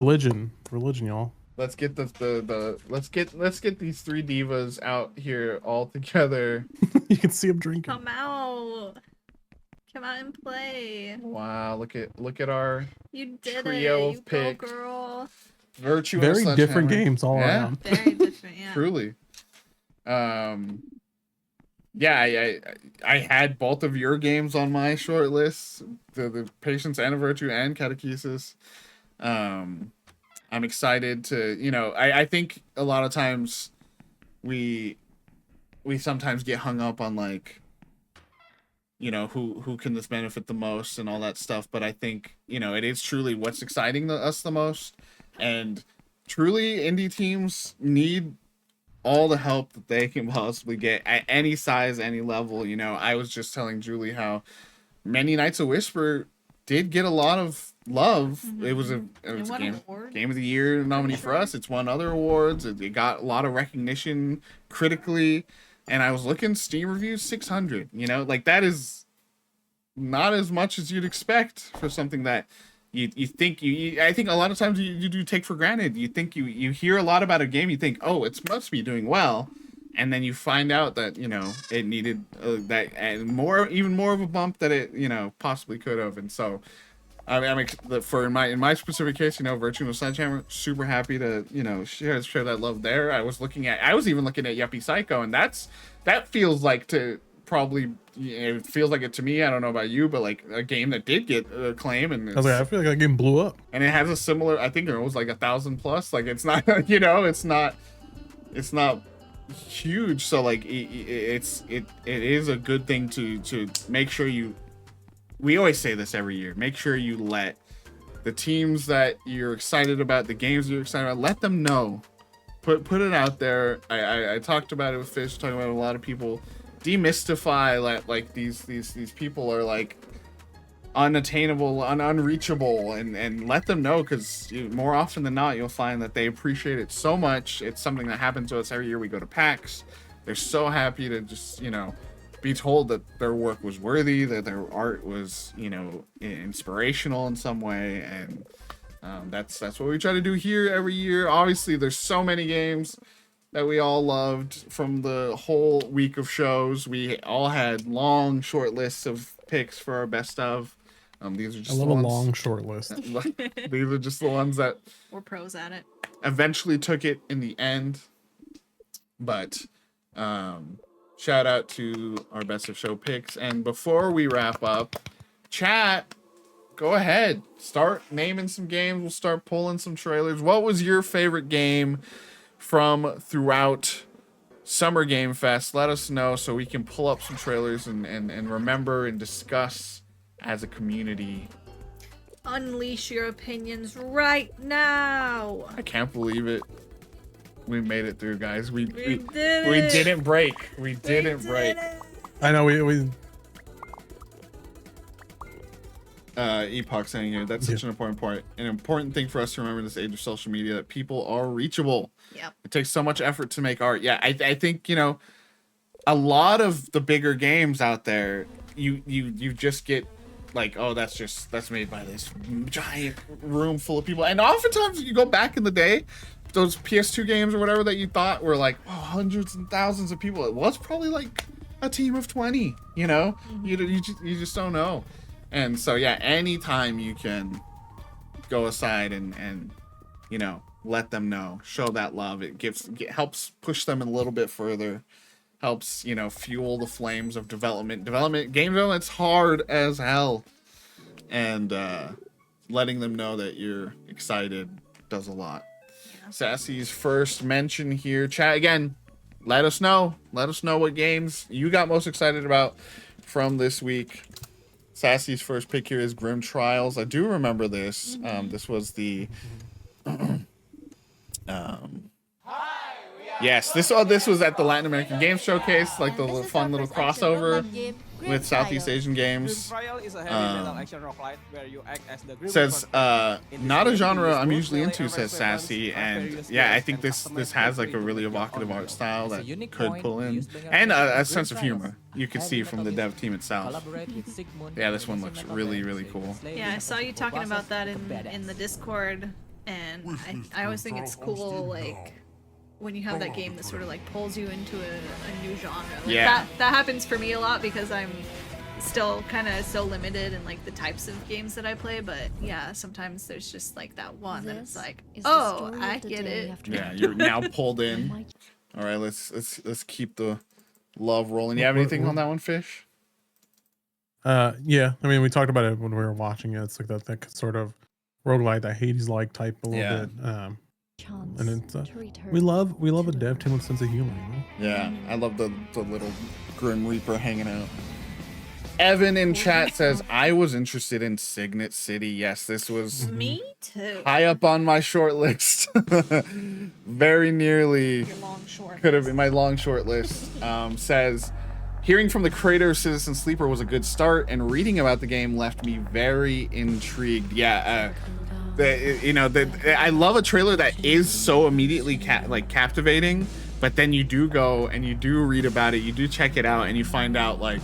Religion, y'all. Let's get let's get these three divas out here all together. You can see them drinking. Come out and play. Wow, look at our trio of pick. Go, girl. Virtue. Very different games all around. Very different, yeah. Truly. Yeah, I had both of your games on my short list, the Patience and Virtue and Catechesis. I'm excited to, I think a lot of times we sometimes get hung up on like, who can this benefit the most and all that stuff. But I think, it is truly what's exciting us the most. And truly indie teams need all the help that they can possibly get at any size, any level. I was just telling Julie how Many Nights of Whisper did get a lot of love. Mm-hmm. It was a game of the year nominee for us. It's won other awards. It got a lot of recognition critically. And I was looking, Steam reviews 600. Like that is not as much as you'd expect for something that you think I think a lot of times you do take for granted. You think you hear a lot about a game, you think, oh, it must be doing well, and then you find out that it needed that and even more of a bump that it possibly could have. And so I'm in my specific case, Virtue and Sledgehammer, super happy to share that love there. I was even looking at Yuppie Psycho, and that feels like probably it feels like it to me. I don't know about you, but like a game that did get acclaim, and I feel like that game blew up, and it has a similar. I think it was like 1,000 plus. Like it's not, it's not huge. So like it is a good thing to make sure you. We always say this every year. Make sure you let the teams that you're excited about, the games you're excited about, let them know. Put it out there. I talked about it with Fish. Talking about a lot of people. Demystify like these people are like unattainable, unreachable, and let them know, because more often than not you'll find that they appreciate it so much. It's something that happens to us every year we go to PAX. They're so happy to just be told that their work was worthy, that their art was inspirational in some way, and that's what we try to do here every year. Obviously there's so many games that we all loved from the whole week of shows. We all had long short lists of picks for our best of. These are just a long short list. These are just the ones that we're pros at it. Eventually took it in the end. But shout out to our best of show picks. And before we wrap up, chat, go ahead, start naming some games. We'll start pulling some trailers. What was your favorite game from throughout Summer Game Fest? Let us know so we can pull up some trailers and remember and discuss as a community. Unleash your opinions right now. I can't believe it. We made it through, guys. We didn't break. We didn't break. I know we Epoch saying here, that's such an important thing for us to remember in this age of social media, that people are reachable. Yep. It takes so much effort to make art. Yeah, I think a lot of the bigger games out there, you just get like, oh, that's made by this giant room full of people. And oftentimes you go back in the day, those PS2 games or whatever that you thought were like, oh, hundreds and thousands of people, it was probably like a team of 20. Mm-hmm. You just don't know. And so yeah, anytime you can go aside and let them know, show that love, it helps push them a little bit further, helps fuel the flames of development. Game development's hard as hell, and letting them know that you're excited does a lot. Yeah. Sassy's first mention here, chat again. Let us know what games you got most excited about from this week. Sassy's first pick here is Grim Trials. I do remember this. Mm-hmm. This was the yes, this was at the Latin American Games Showcase, like the fun little crossover with Southeast Asian games. Says not a genre I'm usually into, says Sassy, and yeah, I think this has like a really evocative art style that could pull in, and a sense of humor you could see from the dev team itself. Yeah, this one looks really, really cool. Yeah, I saw you talking about that in the Discord, And I always think it's cool, like, when you have that game that sort of like pulls you into a new genre. Like, Yeah. that happens for me a lot because I'm still kind of so limited in like the types of games that I play. But yeah, sometimes there's just like that one that it's like, oh, I get it. Yeah, you're now pulled in. All right, let's keep the love rolling. You have anything on that one, Fish? Yeah. I mean, we talked about it when we were watching it. It's like that sort of roguelite, that Hades-like type a little Yeah. bit. And it's we love a dev team with sense of humor. You know? Yeah, I love the little Grim Reaper hanging out. Evan in chat says, I was interested in Signet City. Yes, this was Me too. high up on my short list. Very nearly Your long short. could have been my long short list. Says, hearing from the creator of Citizen Sleeper was a good start, and reading about the game left me very intrigued. Yeah, I love a trailer that is so immediately captivating, but then you do go and you do read about it, you do check it out, and you find out like,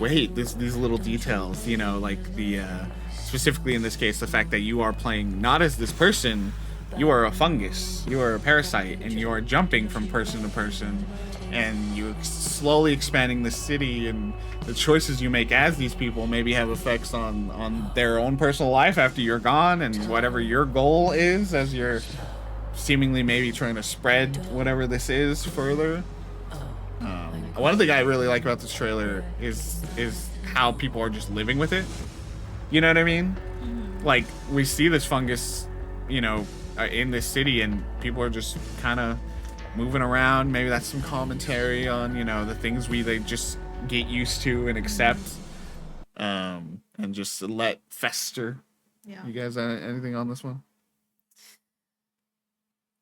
wait, these little details, you know, like the specifically in this case, the fact that you are playing not as this person, you are a fungus, you are a parasite, and you are jumping from person to person, and you're slowly expanding the city, and the choices you make as these people maybe have effects on their own personal life after you're gone, and whatever your goal is as you're seemingly maybe trying to spread whatever this is further. One thing I really like about this trailer is how people are just living with it. You know what I mean? Like, we see this fungus, you know, in this city, and people are just kind of moving around. Maybe that's some commentary on, you know, the things they just get used to and accept, and just let fester. Yeah. You guys anything on this one?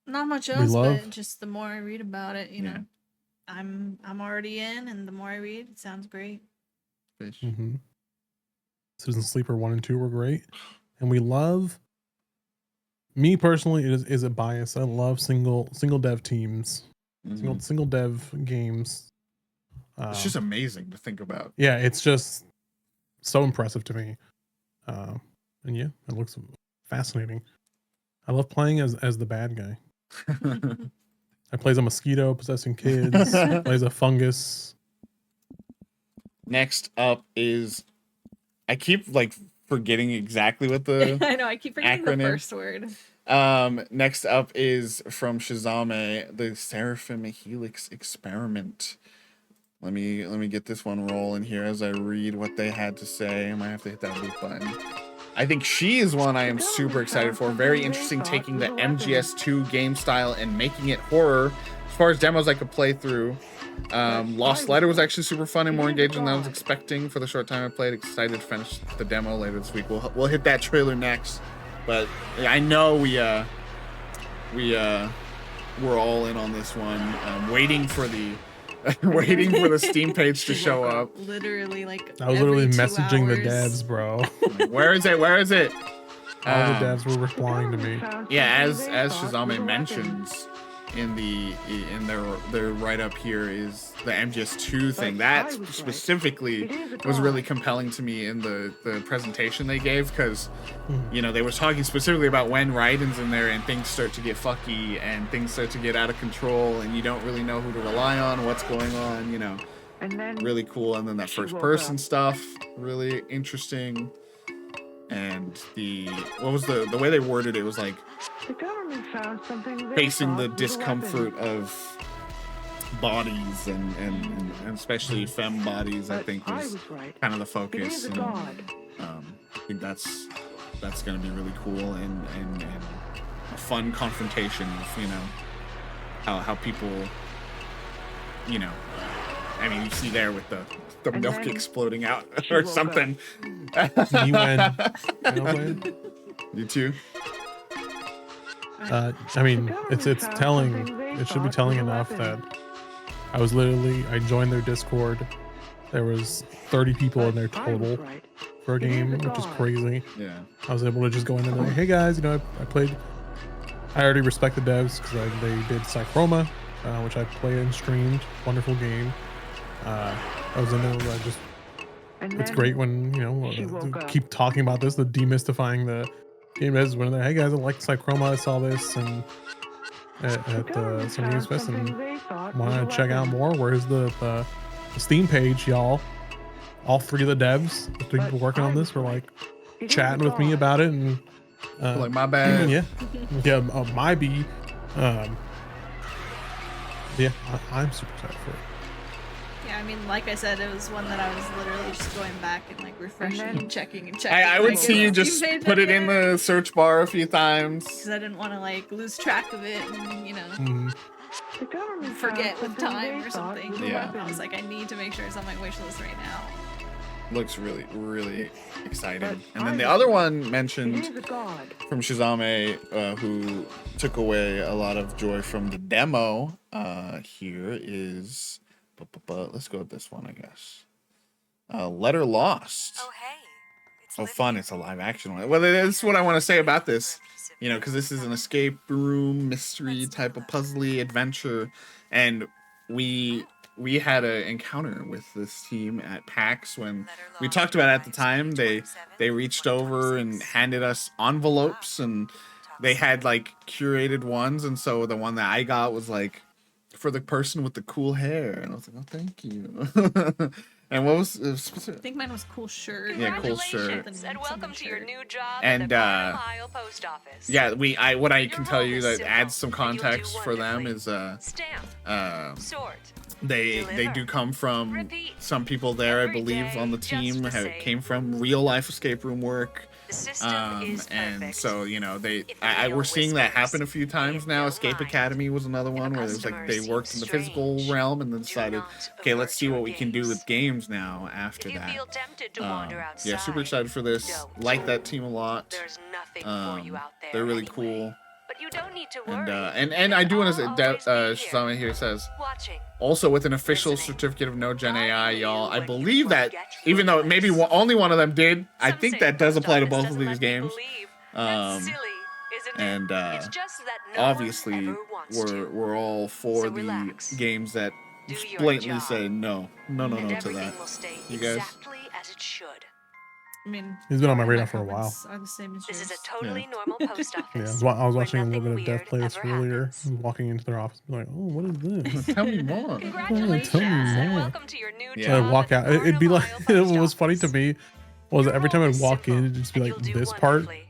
Not much else, but just the more I read about it, you know, I'm already in, and the more I read, it sounds great. Fish. Mm-hmm. Citizen Sleeper 1 and 2 were great, and we love. Me personally, it is a bias. I love single dev teams, single dev games. It's just amazing to think about. Yeah, it's just so impressive to me. And yeah, it looks fascinating. I love playing as the bad guy. I play as a mosquito possessing kids. Plays a fungus. Next up is, I keep like forgetting exactly what the I know, I keep forgetting acronym. the first word. Next up is from Shazame, the Seraphim Helix experiment. Let me get this one rolling here as I read what they had to say. I might have to hit that loop button. I think she is one I am super excited for. Very interesting, taking the MGS2 game style and making it horror. As far as demos I could play through, Lost Letter was actually super fun and more engaging than I was expecting for the short time I played. Excited to finish the demo later this week. We'll hit that trailer next, but I know we're all in on this one. Waiting for the Steam page to show up. Literally, like, I was literally every 2 messaging the hours. devs, bro. Where is it? Where is it? All the devs were replying to me. Yeah, as Shazame mentions in their write up here, is the MGS2 thing. That specifically was really compelling to me in the presentation they gave, because you know, they were talking specifically about when Raiden's in there and things start to get fucky and things start to get out of control and you don't really know who to rely on, what's going on, you know. Really cool. And then that first person stuff, really interesting. And what was the way they worded it was like, the government found something facing the discomfort of bodies and especially femme bodies, I think was kind of the focus. And I think that's going to be really cool and a fun confrontation of, you know, how people, you know, I mean, you see there with the milk exploding out or something. You win. You too? I mean, it's telling. It should be telling enough that I joined their Discord. There was 30 people in there total for a game, which is crazy. Yeah. I was able to just go in and be like, hey guys, you know, I played. I already respect the devs because they did Psychroma, which I played and streamed. Wonderful game. I was in there. It's great when, you know, keep talking about this, the demystifying the Game is when they're, hey guys, I like Cychroma, I saw this and at the San Diego Fest and want to check out more. Where's the Steam page, y'all? All three of the devs, the three people working on this, were like chatting with me about it, and Like, my bad. yeah, my B. Yeah, I'm super excited for it. Yeah, I mean, like I said, it was one that I was literally just going back and like refreshing and checking and checking. I would like, see you just put it in the search bar a few times. because I didn't want to like lose track of it and The government forget found with something time they or thought something. was a Yeah. I weapon. was like, I need to make sure it's on my wish list right now. Looks really, really exciting. And I then the know. other one He mentioned is a god. from Shazame, who took away a lot of joy from the demo, here is, let's go with this one, I guess. Letter Lost. Oh, hey. It's Oh, Livia. fun. It's a live action one. Well, that's what I want to say about this. You know, because this is an escape room mystery type of puzzly adventure, and we had an encounter with this team at PAX when we talked about it at the time. They reached over and handed us envelopes, and they had like curated ones, and so the one that I got was like for the person with the cool hair, and I was like, oh, thank you. And what was I specific? think mine was cool shirt. Yeah, cool shirt. Congratulations, and welcome to your new job And, at the Corner Mile Post Office. Yeah, what I Your can tell role you is that simple, adds some and you'll do context for them wonderfully. is Stamp, sort. they Deliver. do come from Repeat. some people there, I Every believe, day, on the just team the have same. came from real life escape room work. The system is And perfect. so, you know, If we're Leo seeing that whispers, happen a few times if now. they'll Escape mind. Academy was another If a one where it's like customer they worked in seems the physical strange, realm and then do decided, not okay, let's see avert what your we can do gaze. with games now after If you that. feel tempted to wander outside, Yeah, super excited for this. don't. Like that team a lot. There's nothing for you out there. They're really anyway. cool. But you don't need to And worry. and I do want to I'll say, always be here, Shazama here says, watching. also with an official Listening. certificate of no Gen AI, Guiding y'all. you I when you believe that forget even though maybe your place. only one of them did, I Some think say that does post apply to office both of doesn't these let people games. leave. That's silly, isn't it? And It's just that no obviously one ever wants to. we're all for So the relax. games that Do your blatantly job. say no And to everything that. will stay You guys? exactly as it should. I mean, He's been on my my radar for a while. comments Are the same as This is yours. a totally normal post Yeah, office. I was where watching a little nothing bit of Death weird Plays ever earlier, happens. and walking into their office, be like, oh, what is this? Tell me more. Congratulations, Tell me and more. welcome to your new Yeah. So I'd job walk at out. the It'd be Corner like, Mile it Post was funny to Office. me was Your every time role I'd is walk in, simple, it'd just be and like you'll do this part, wonderfully.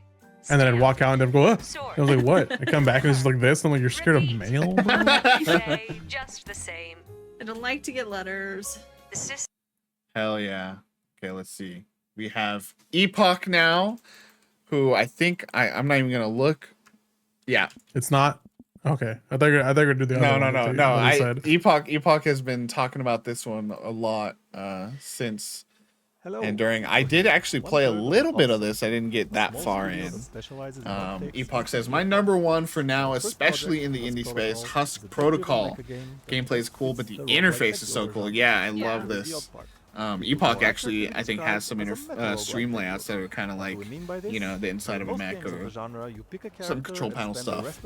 and then I'd Stamp, walk out and I'd go, sort. I was like, what? I come back and it's just like this. And I'm like, you're scared of Repeat. mail, bro? Every day, just the same. I don't like to get letters. The system Hell yeah. Okay, let's see. We have Epoch now, who I think I'm not even gonna look. Yeah. It's not okay. I thought you were gonna do the other No. one. that you said. Epoch has been talking about this one a lot since Hello. and during. I did actually play a little bit of this. I didn't get that far in. Epoch says, my number one for now, especially in the indie space, Husk Protocol. Gameplay is cool, but the interface is so cool. Yeah, I love this. Epoch actually, I think, has some stream layouts that are kind of like, you know, the inside of a mech or some control panel stuff.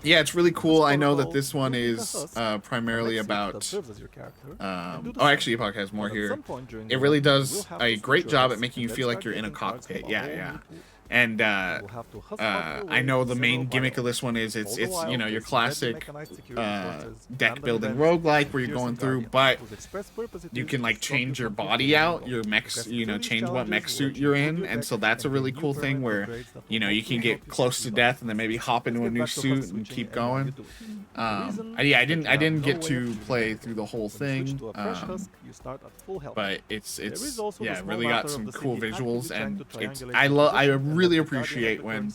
Yeah, it's really cool. I know that this one is primarily about. Oh, actually, Epoch has more here. It really does a great job at making you feel like you're in a cockpit. Yeah. And I know the main gimmick of this one is it's you know, your classic deck building roguelike where you're going through, but you can like change your body out, your mech, you know, change what mech suit you're in, and so that's a really cool thing where, you know, you can get close to death and then maybe hop into a new suit and keep going. Yeah, I didn't get to play through the whole thing, but it's yeah, really got some cool visuals, and I really appreciate when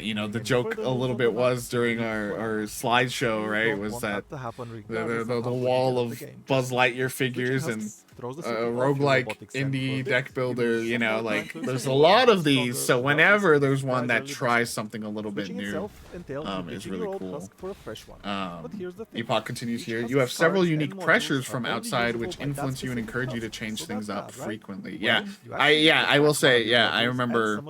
you know, the joke a little bit was during our slideshow, right, was that the wall of Buzz Lightyear figures and roguelike indie deck builder, you know, like there's a lot of these, so whenever there's one that tries something a little bit new, is really cool. Epoch continues here. You have several unique pressures from outside which influence you and encourage you to change things up frequently. Yeah, I will say, yeah, I remember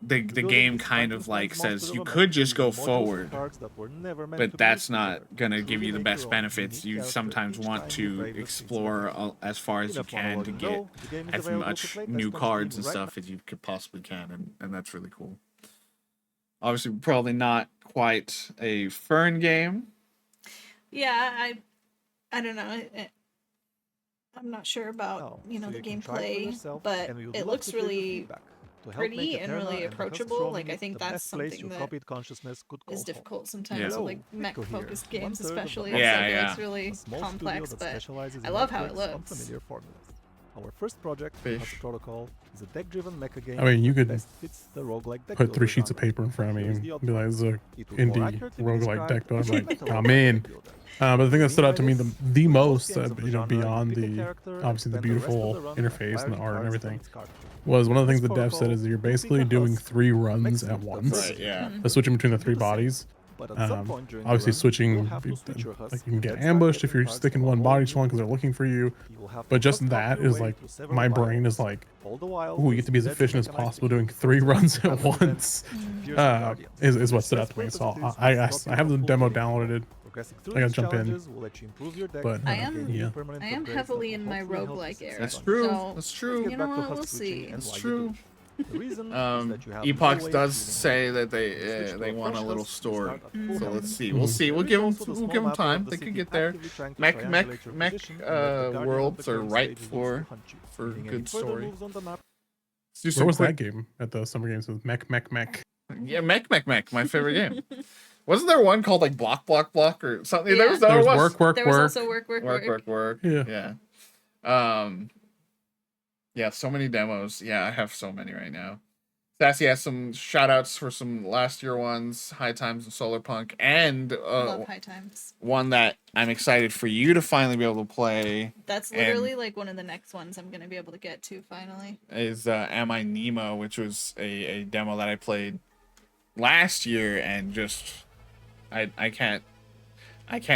the game kind of like says you could just go forward, but that's not gonna give you the best benefits. You sometimes want to explore as far as you can to get as much new cards and stuff as you could possibly can, and that's really cool. Obviously, probably not quite a Fern game. Yeah, I don't know. I'm not sure about the gameplay, but it looks really pretty and really approachable. Like, I think that's something that is difficult sometimes with like mech-focused games, especially. Yeah, It's really complex, but I love how it looks. Our first project, Husk Protocol, is a deck-driven mecha game. I mean, you could fits the roguelike deck put 3 builder sheets of genre. paper in front of me Here's and the be like, "This is a It will more indie accurately be roguelike deck described builder." as I'm a like, metal I'm roguelike in. deck builder. But the thing that stood out to me the most, Most games of the genre, beyond you pick a the character and obviously the spend the rest of beautiful the run interface and the acquiring art and cards everything, from its card pool. was one of the things This the dev said is protocol, you're you pick basically a doing husk 3 and runs mix at with the once. first Right, yeah. one. Switching between the Do 3 the same. bodies. But at some point during the Obviously run, switching, you'll have to switch your husk like you can and get then start ambushed if getting you're cards sticking from one all body new too long because they're pools. looking for you. You will have to But just husk up that your is way like, through several my brain is biomes. like, All the while, ooh, you get to be as there's efficient as mechanic possible game. doing 3 runs at Have events, once. Fierce Guardians. Is what stood out to me. Best So purposes I with I have the drop-in demo output downloaded. Progressing through I gotta these jump in. challenges will let you improve your deck But, and I gain am- new yeah. permanent I am upgrades heavily that will in my hopefully help you roguelike succeed era. That's on true. So, That's true. Get you back know to what, husk we'll switching see. and That's why you true. do it. The reason is that you have Epoch no way does of feeling say that Switch to they a want a fresh little husk, you story. start at full So health. let's see. We'll see. There We'll is give them. also the We'll small give them mapper time. of the They could city get there. actively trying to Mech triangulate your position and let the guardian of the worlds are current ripe stage use to for hunt you. for Needing any good further story. moves on the map? Let's do Where some was quick. that game at the Summer Games? With Mech. Yeah, Mech. My favorite game. Wasn't there one called like Block or something? Yeah. There There was was. work. There was also work. Yeah. Yeah. Yeah, so many demos. Yeah, I have so many right now. Sassy has some shout outs for some last year ones, High Times and Solar Punk, and Love High Times. one that I'm excited for you to finally be able to play That's literally like one of the next ones I'm gonna be able to get to finally. is I Nima, which was a demo that I played last year, and just I can't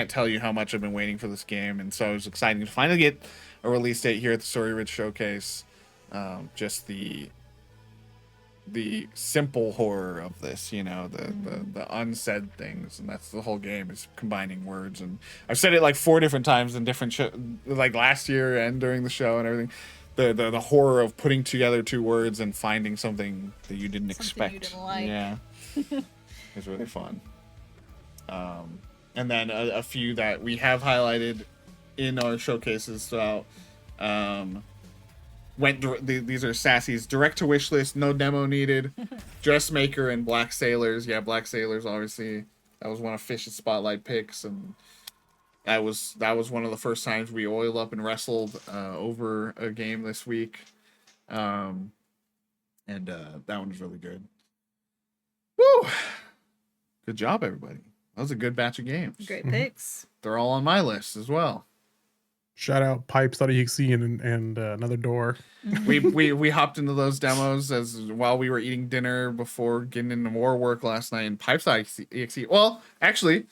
tell you how much I've been waiting for this game, and so it was exciting to finally get a release date here at the Story Ridge Showcase. Just the simple horror of this, you know, the unsaid things, and that's the whole game, is combining words. And I've said it like 4 different times in different like last year and during the show and everything. The horror of putting together 2 words and finding something that you didn't expect. You didn't like. Yeah, it's really fun. And then a few that we have highlighted in our showcases throughout. These are Sassy's direct to wish list, no demo needed. Dressmaker and Black Sailors. Yeah, Black Sailors, obviously that was one of Fish's spotlight picks, and that was one of the first times we oiled up and wrestled over a game this week. And that one was really good. Woo! Good job, everybody. That was a good batch of games. Great picks. They're all on my list as well. Shout out Pipes.exe and Another Door. we hopped into those demos while we were eating dinner before getting into more work last night. And Pipes.exe. Well, actually,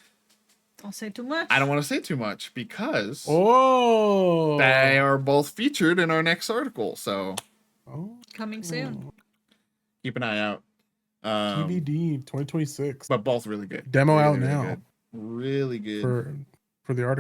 Don't say too much. I don't want to say too much because Oh, they are both featured in our next article. So Coming soon. keep an eye out. TBD 2026. But both really good. Demo Really, out really now. good. Really good. For the article.